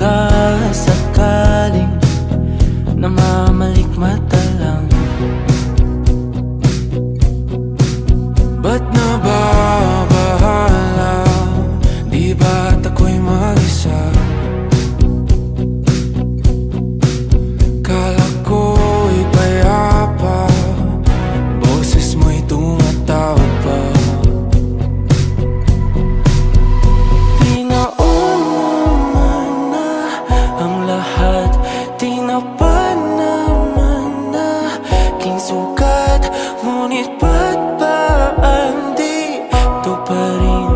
pagkasakaling namamalikmata lang. Ba't nababahala? Di ba't ako'y mag-isa? Kala ko'y payapa, boses mo'y tumatawag pa. Di naman na ang lahat, di na pa naman na aking sukat. Ngunit ba't ba di ito pa rin?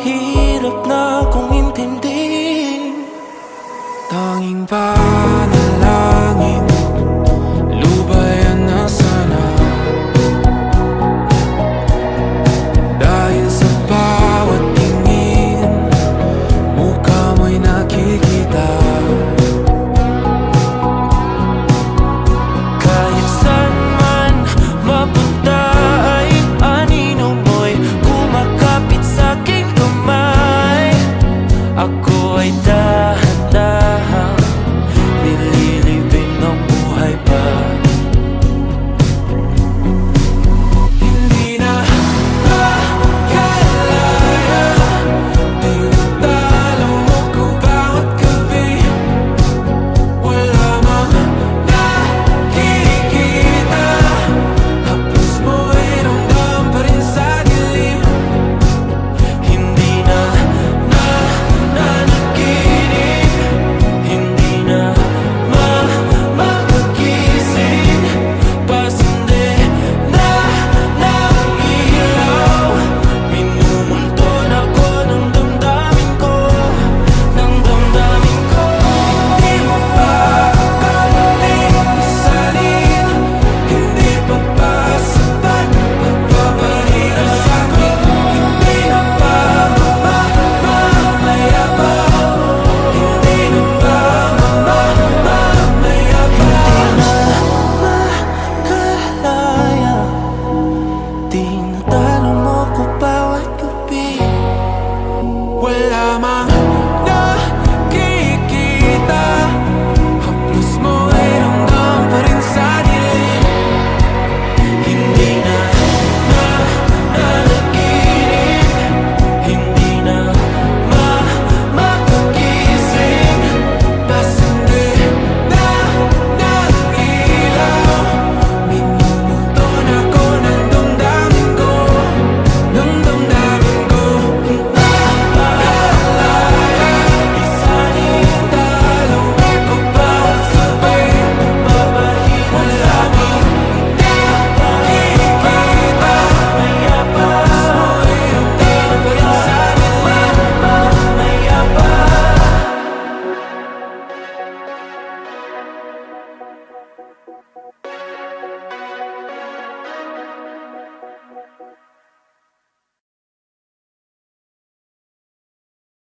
Hirap na kong intindihin. Tanging panalangin, lubayan na sana. Dahil sa bawat tingin, mukha mo'y nakikita. Kahit saan man mapunta ay anino mo'y kumakapit sa'king kamay. Ako ay dahan-dahang nililibing ng buhay pa. Hindi na makalaya, tinatalo mo ko bawat gabi. Wala mang nakikita, hapos mo'y ramdam pa rin sa dilim. Hindi na nanaginip, hindi na makagising. Pasindi na ng ilaw, minumulton ako ng damdamin ko, ng damdamin ko. Hindi mo pa akalaing isalin, hindi pa ba sapat pagpapahirap sa'kin? Hindi na ba mamamayabang? Hindi na ba mamamayabang? Makalaya, tinatalo mo ko bawat gabi. Wala mang